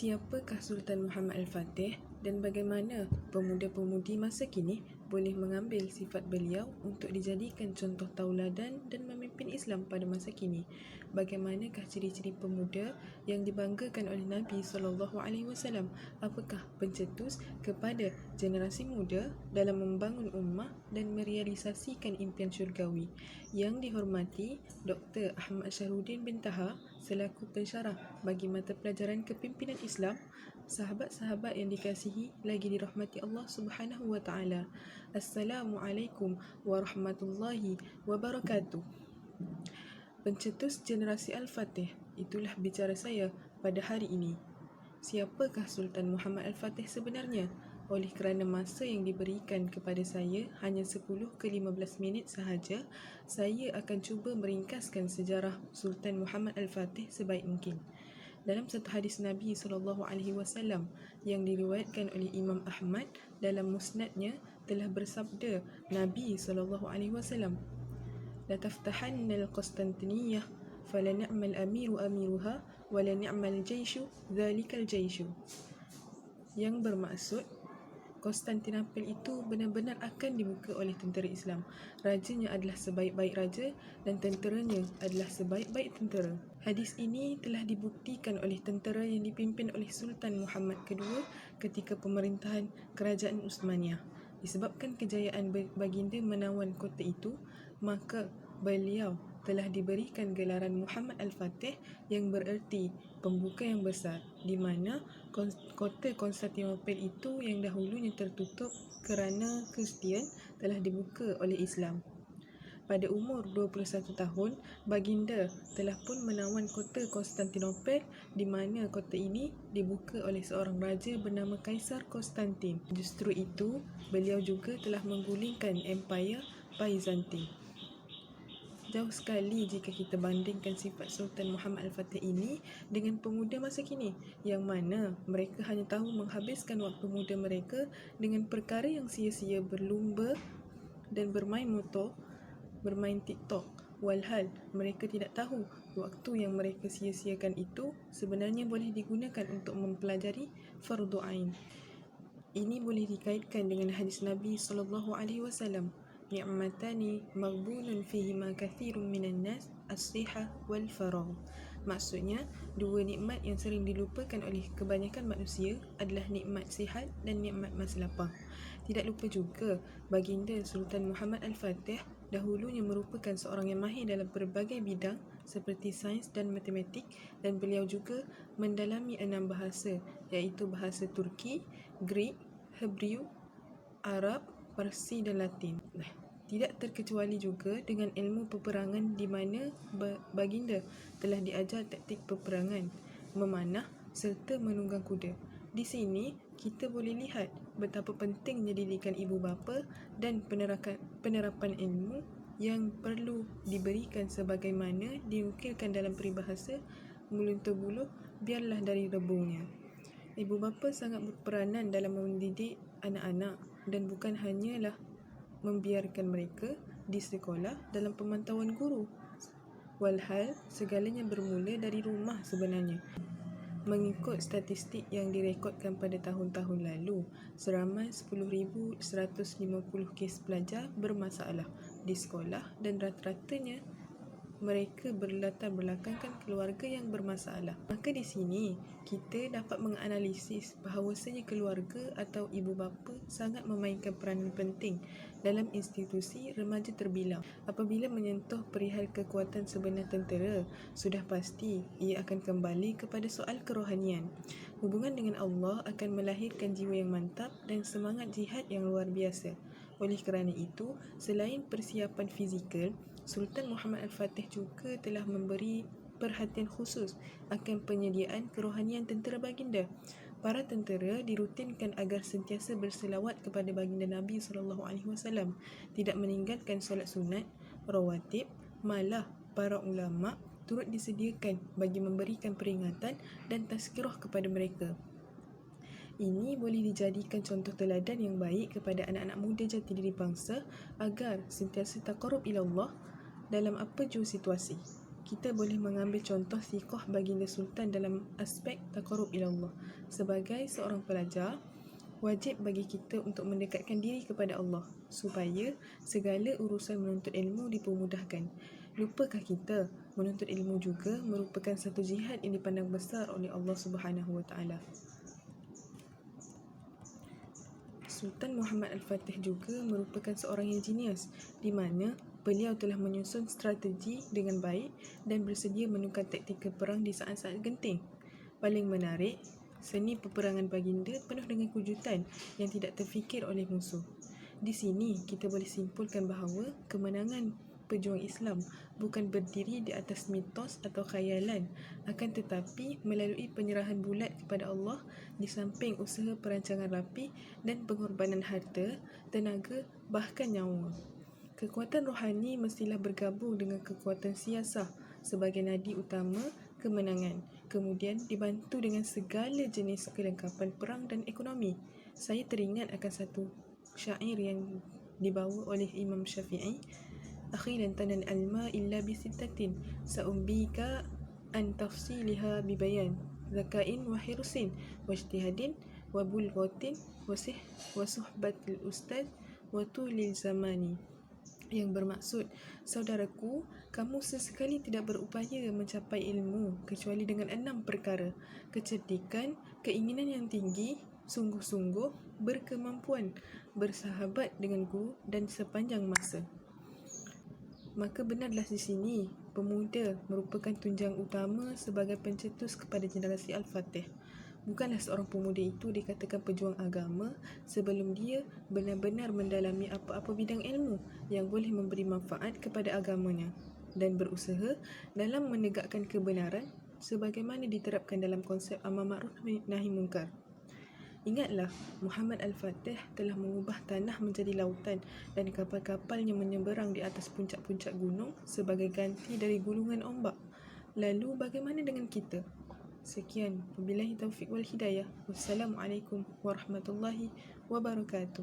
Siapakah Sultan Muhammad Al-Fatih dan bagaimana pemuda-pemudi masa kini boleh mengambil sifat beliau untuk dijadikan contoh tauladan dan memimpin Islam pada masa kini? Bagaimanakah ciri-ciri pemuda yang dibanggakan oleh Nabi SAW? Apakah pencetus kepada generasi muda dalam membangun ummah dan merealisasikan impian syurgawi? Yang dihormati Dr. Ahmad Syahrudin bin Taha selaku pensyarah bagi mata pelajaran kepimpinan Islam, sahabat-sahabat yang dikasihi lagi dirahmati Allah Subhanahu wa taala. Assalamualaikum warahmatullahi wabarakatuh. Pencetus generasi Al-Fatih, itulah bicara saya pada hari ini. Siapakah Sultan Muhammad Al-Fatih sebenarnya? Oleh kerana masa yang diberikan kepada saya hanya 10 ke 15 minit sahaja, saya akan cuba meringkaskan sejarah Sultan Muhammad Al-Fatih sebaik mungkin. Dalam satu hadis Nabi SAW yang diriwayatkan oleh Imam Ahmad dalam musnadnya telah bersabda Nabi SAW, "La taftahanna al-Qustantiniyah fala ni'mal amiru amiruha wa la ni'mal jaishu dhalikal jaishu." Yang bermaksud Konstantinopel itu benar-benar akan dibuka oleh tentera Islam. Rajanya adalah sebaik-baik raja dan tenteranya adalah sebaik-baik tentera. Hadis ini telah dibuktikan oleh tentera yang dipimpin oleh Sultan Muhammad II ketika pemerintahan Kerajaan Uthmaniyah. Disebabkan kejayaan baginda menawan kota itu, maka beliau telah diberikan gelaran Muhammad Al-Fatih yang bererti pembuka yang besar, di mana kota Konstantinopel itu yang dahulunya tertutup kerana Kristian telah dibuka oleh Islam. Pada umur 21 tahun, baginda telah pun menawan kota Konstantinopel, di mana kota ini dibuka oleh seorang raja bernama Kaisar Konstantin. Justru itu, beliau juga telah menggulingkan Empayar Byzantine. Jauh sekali jika kita bandingkan sifat Sultan Muhammad Al-Fatih ini dengan pemuda masa kini, yang mana mereka hanya tahu menghabiskan waktu muda mereka dengan perkara yang sia-sia, berlumba dan bermain motor, bermain TikTok. Walhal mereka tidak tahu waktu yang mereka sia-siakan itu sebenarnya boleh digunakan untuk mempelajari fardu ain. Ini boleh dikaitkan dengan hadis Nabi SAW, "Ni'matani maghbunun fihima kathirun minan nas, as-siha wal faragh." Maksudnya, dua nikmat yang sering dilupakan oleh kebanyakan manusia adalah nikmat sihat dan nikmat masa lapang. Tidak lupa juga, baginda Sultan Muhammad Al-Fatih dahulunya merupakan seorang yang mahir dalam berbagai bidang seperti sains dan matematik, dan beliau juga mendalami 6 bahasa, iaitu bahasa Turki, Greek, Hebrew, Arab, Parsi dan Latin. Tidak terkecuali juga dengan ilmu peperangan, di mana baginda telah diajar taktik peperangan, memanah serta menunggang kuda. Di sini kita boleh lihat betapa pentingnya didikan ibu bapa dan penerapan ilmu yang perlu diberikan, sebagaimana diukilkan dalam peribahasa, "Meluntur buluh biarlah dari rebungnya." Ibu bapa sangat berperanan dalam mendidik anak-anak, dan bukan hanyalah membiarkan mereka di sekolah dalam pemantauan guru. Walhal segalanya bermula dari rumah sebenarnya. Mengikut statistik yang direkodkan pada tahun-tahun lalu, seramai 10,150 kes pelajar bermasalah di sekolah, dan rata-ratanya mereka berlatar belakangkan keluarga yang bermasalah. Maka di sini kita dapat menganalisis bahawasanya keluarga atau ibu bapa sangat memainkan peranan penting dalam institusi remaja terbilang. Apabila menyentuh perihal kekuatan sebenar tentera, sudah pasti ia akan kembali kepada soal kerohanian. Hubungan dengan Allah akan melahirkan jiwa yang mantap dan semangat jihad yang luar biasa. Oleh kerana itu, selain persiapan fizikal, Sultan Muhammad Al-Fatih juga telah memberi perhatian khusus akan penyediaan kerohanian tentera baginda. Para tentera dirutinkan agar sentiasa berselawat kepada baginda Nabi SAW, tidak meninggalkan solat sunat, rawatib, malah para ulama turut disediakan bagi memberikan peringatan dan tazkirah kepada mereka. Ini boleh dijadikan contoh teladan yang baik kepada anak-anak muda jati diri bangsa agar sentiasa taqarrub ila Allah dalam apa jua situasi. kita boleh mengambil contoh siqah baginda Sultan dalam aspek taqarrub ila Allah. Sebagai seorang pelajar, wajib bagi kita untuk mendekatkan diri kepada Allah supaya segala urusan menuntut ilmu dipermudahkan. Lupakah kita menuntut ilmu juga merupakan satu jihad yang dipandang besar oleh Allah Subhanahu Wa Taala. Sultan Muhammad Al-Fatih juga merupakan seorang yang jenius di mana beliau telah menyusun strategi dengan baik dan bersedia menukar taktikal perang di saat-saat genting. Paling menarik, seni peperangan baginda penuh dengan kejutan yang tidak terfikir oleh musuh. Di sini kita boleh simpulkan bahawa kemenangan pejuang Islam bukan berdiri di atas mitos atau khayalan, akan tetapi melalui penyerahan bulat kepada Allah di samping usaha perancangan rapi dan pengorbanan harta, tenaga, bahkan nyawa. Kekuatan rohani mestilah bergabung dengan kekuatan siasah sebagai nadi utama kemenangan, kemudian dibantu dengan segala jenis kelengkapan perang dan ekonomi. Saya teringat akan satu syair yang dibawa oleh Imam Syafi'i. Akhi lan tanal alma illa bisittatin sa'umbika an tafsiliha bibayan zakain wa hirsin wa ijtihadin wa bulghatin wa suhbatil ustaz wa tulil zamani. Yang bermaksud, saudaraku, kamu sesekali tidak berupaya mencapai ilmu kecuali dengan 6 perkara: kecerdikan, keinginan yang tinggi, sungguh-sungguh, berkemampuan, bersahabat dengan guru dan sepanjang masa. Maka benarlah di sini, pemuda merupakan tunjang utama sebagai pencetus kepada generasi Al-Fatih. Bukanlah seorang pemuda itu dikatakan pejuang agama sebelum dia benar-benar mendalami apa-apa bidang ilmu yang boleh memberi manfaat kepada agamanya dan berusaha dalam menegakkan kebenaran sebagaimana diterapkan dalam konsep amar ma'ruf nahi munkar. Ingatlah, Muhammad Al-Fatih telah mengubah tanah menjadi lautan dan kapal-kapalnya menyeberang di atas puncak-puncak gunung sebagai ganti dari gulungan ombak. Lalu bagaimana dengan kita? Sekian, wabillahi taufiq wal hidayah. Wassalamualaikum warahmatullahi wabarakatuh.